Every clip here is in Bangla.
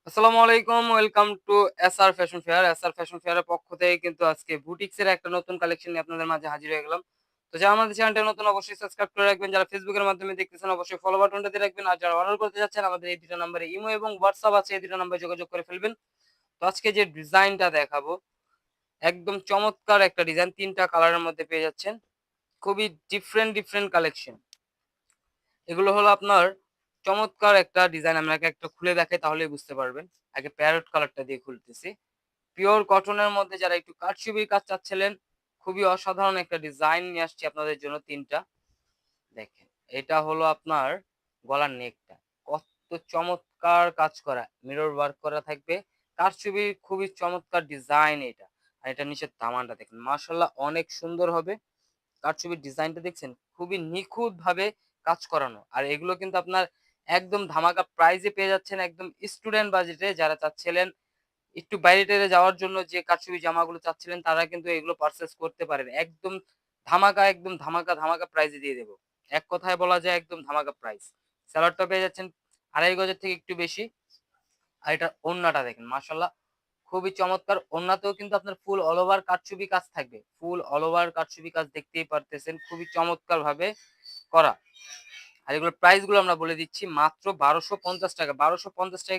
আসসালামু আলাইকুম। Welcome to SR fashion fair. SR fashion ফেয়ারের পক্ষ থেকে কিন্তু আজকে বুটিক্সের একটা নতুন কালেকশন নিয়ে আপনাদের মাঝে হাজির হয়ে গেলাম। তো যারা আমাদের চ্যানেলটা নতুন অবশ্যই সাবস্ক্রাইব করে রাখবেন। যারা ফেসবুকের মাধ্যমে দেখতেছেন অবশ্যই ফলো বাটনটা দিয়ে রাখবেন। আর যারা অর্ডার করতে যাচ্ছেন আমাদের এই ২ টা নাম্বারে ইমো এবং হোয়াটসঅ্যাপ আছে। এই ২ টা নাম্বারে যোগাযোগ করে ফেলবেন। তো আজকে যে ডিজাইনটা দেখাবো একদম চমৎকার একটা ডিজাইন ৩ টা কালারের মধ্যে পেয়ে যাচ্ছেন। খুবই ডিফারেন্ট কালেকশন। এগুলো হলো আপনার চমৎকার একটা ডিজাইন। আপনাকে একটা খুলে দেখাই তাহলেই বুঝতে পারবেন। আগে প্যারট কালারটা দিয়ে খুলতেছি। পিওর কটনের মধ্যে যারা একটু কারচুপির কাজ চাচ্ছিলেন, খুবই অসাধারণ একটা ডিজাইন নিয়ে আসছি আপনাদের জন্য ৩ টা। দেখেন, এটা হলো আপনার গলার নেকটা। কত চমৎকার কাজ করা। মিরর ওয়ার্ক করা থাকবে। কারচুপির খুবই চমৎকার ডিজাইন এটা। আর এটার নিচের দামানটা দেখেন। মাশাআল্লাহ অনেক সুন্দর হবে। কারচুপির ডিজাইনটা দেখছেন? খুবই নিখুঁতভাবে কাজ করানো। আর এগুলো কিন্তু আপনার একদম ধামাকা প্রাইজে পেয়ে যাচ্ছেন একদম স্টুডেন্ট বাজেটে যারা চাচ্ছিলেন একটু বাইরে-টাইরে যাওয়ার জন্য যে কারচুপি জামাগুলো চাচ্ছিলেন তারা কিন্তু এগুলো পারচেজ করতে পারেন। একদম ধামাকা প্রাইজে দিয়ে দেব। এক কথায় বলা যায় একদম ধামাকা প্রাইস। সালোয়ারটা পেয়ে যাচ্ছেন ২.৫ গজের থেকে একটু বেশি। আর এটার ওড়নাটা দেখেন মাশাআল্লাহ খুবই চমৎকার। ওড়নাতেও কিন্তু আপনার ফুল অল ওভার কারচুপি কাজ থাকবে। ফুল অল ওভার কারচুপি কাজ দেখতেই পারতেছেন। খুবই চমৎকারভাবে করা। আর এগুলোর প্রাইস গুলো আমরা বলে দিচ্ছি মাত্র ৳১২৫০ ৳১২৫০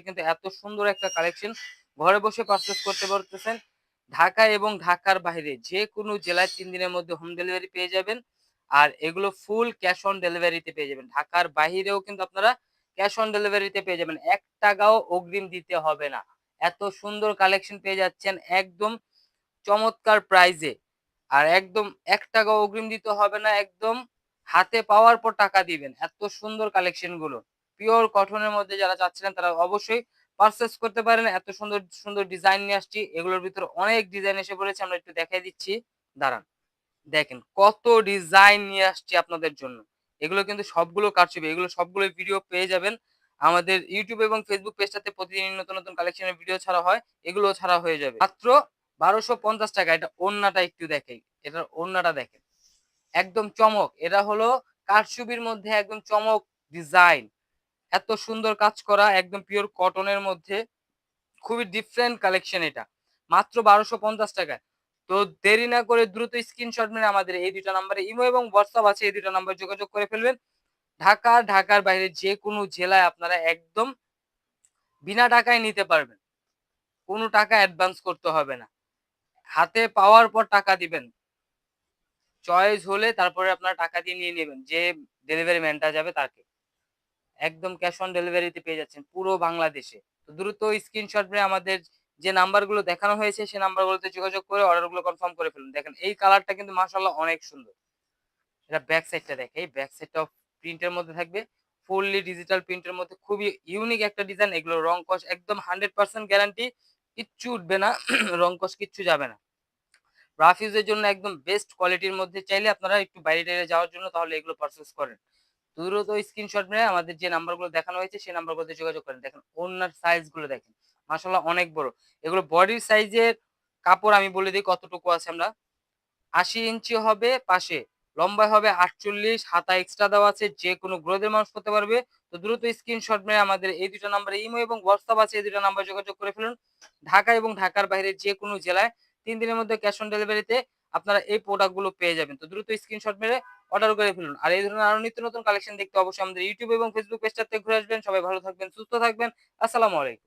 কিন্তু এত সুন্দর একটা কালেকশন ঘরে বসে পারচেজ করতে পারতেছেন। ঢাকা এবং ঢাকার বাইরে যেকোনো জেলায় ৩ দিনের মধ্যে হোম ডেলিভারি পেয়ে যাবেন। আর এগুলো ফুল ক্যাশ অন ডেলিভারিতে পেয়ে যাবেন। ঢাকার বাহিরেও কিন্তু আপনারা ক্যাশ অন ডেলিভারিতে পেয়ে যাবেন। ৳১ অগ্রিম দিতে হবে না। এত সুন্দর কালেকশন পেয়ে যাচ্ছেন একদম চমৎকার প্রাইজে। আর একদম ৳১ অগ্রিম দিতে হবে না। একদম হাতে পাওয়ার পর টাকা দিবেন। এত সুন্দর কালেকশন গুলো। পিওর কটনের মধ্যে যারা চাচ্ছিলেন তারা অবশ্যই পারচেজ করতে পারেন। এত সুন্দর ডিজাইন নিয়ে আসছি। এগুলোর ভিতরে অনেক ডিজাইন এসে পড়েছে। আমরা একটু দেখাই দিচ্ছি। দাঁড়ান। দেখেন কত ডিজাইন নিয়ে আসছি আপনাদের জন্য। এগুলো কিন্তু সবগুলো কারচুপি। এগুলো সবগুলো ভিডিও পেয়ে যাবেন। আমাদের YouTube এবং Facebook পেজটাতে প্রতিদিন নতুন কালেকশনের ভিডিও ছাড়া হয়। এগুলোও ছাড়া হয়ে যাবে। মাত্র ৳১২৫০ এটা ওড়নাটা একটু দেখাই। এটার ওড়নাটা দেখেন। একদম চমক। এরা হলো কারচুপির মধ্যে একদম চমক ডিজাইন। এত সুন্দর কাজ করা একদম পিওর কটনের মধ্যে। খুবই ডিফারেন্ট কালেকশন এটা। মাত্র ৳১২৫০ য়। তো দেরি না করে দ্রুত স্ক্রিনশট মেরে আমাদের এই ২ টা নাম্বারে ইমো এবং হোয়াটসঅ্যাপ আছে। এই ২ টা নাম্বারে যোগাযোগ করে ফেলবেন। ঢাকার বাইরে যেকোনো জেলায় আপনারা একদম বিনা টাকায় নিতে পারবেন। কোনো টাকা অ্যাডভান্স করতে হবে না। হাতে পাওয়ার পর টাকা দিবেন। চয়েস হলে তারপরে আপনারা টাকা দিয়ে নিয়ে নেবেন। যে ডেলিভারি ম্যানটা যাবে তাকে। একদম ক্যাশ অন ডেলিভারিতে পেয়ে যাচ্ছেন পুরো বাংলাদেশে। তো দ্রুত স্ক্রিনশট মেরে আমাদের যে নাম্বারগুলো দেখানো হয়েছে সেই নাম্বারগুলোতে যোগাযোগ করে অর্ডারগুলো কনফার্ম করে ফেলুন। দেখেন এই কালারটা কিন্তু মাশাআল্লাহ অনেক সুন্দর। এটা ব্যাক সাইডটা দেখাই। ব্যাক সাইডটাও প্রিন্টের মধ্যে থাকবে। ফুললি ডিজিটাল প্রিন্টের মধ্যে খুবই ইউনিক একটা ডিজাইন। এগুলো রং কস একদম 100% গ্যারান্টি। কিচ্ছু উঠবে না। রং কস কিচ্ছু যাবে না। রাফ ইউজের জন্য একদম বেস্ট কোয়ালিটির মধ্যে চাইলে আপনারা একটু বাইরে-টাইরে যাওয়ার জন্য তাহলে এগুলো পারচেজ করেন। দ্রুত স্ক্রিনশট মেরে আমাদের যে নাম্বারগুলো দেখানো হয়েছে সেই নাম্বারগুলোতে যোগাযোগ করেন। দেখেন ওড়নার সাইজগুলো দেখেন। মাশাআল্লাহ অনেক বড়। এগুলো বডির সাইজের কাপড় আমি বলে দেই কতটুকু আছে আমরা ৮০ ইঞ্চি হবে পাশে, লম্বায় হবে ৪৮, হাতা এক্সট্রা দেওয়া আছে। যেকোনো গ্রোথের মানুষ করতে পারবে। তো দ্রুত স্ক্রিনশট মেরে আমাদের এই ২ টা নাম্বারে ইমো এবং হোয়াটসঅ্যাপ আছে। এই ২ টা নাম্বারে যোগাযোগ করে ফেলুন। ঢাকা এবং ঢাকার বাইরে যেকোনো জেলায় ৩ দিনের মধ্যে ক্যাশ অন ডেলিভারিতে আপনারা এই প্রোডাক্ট গুলো পেয়ে যাবেন। তো দ্রুত স্ক্রিনশট মেরে অর্ডার করে ফেলুন। আর এই ধরনের আরো নিত্য নতুন কালেকশন দেখতে অবশ্যই আমাদের YouTube এবং Facebook পেজটাতে ঘুরে আসবেন। সবাই ভালো থাকবেন, সুস্থ থাকবেন। আসসালামু আলাইকুম।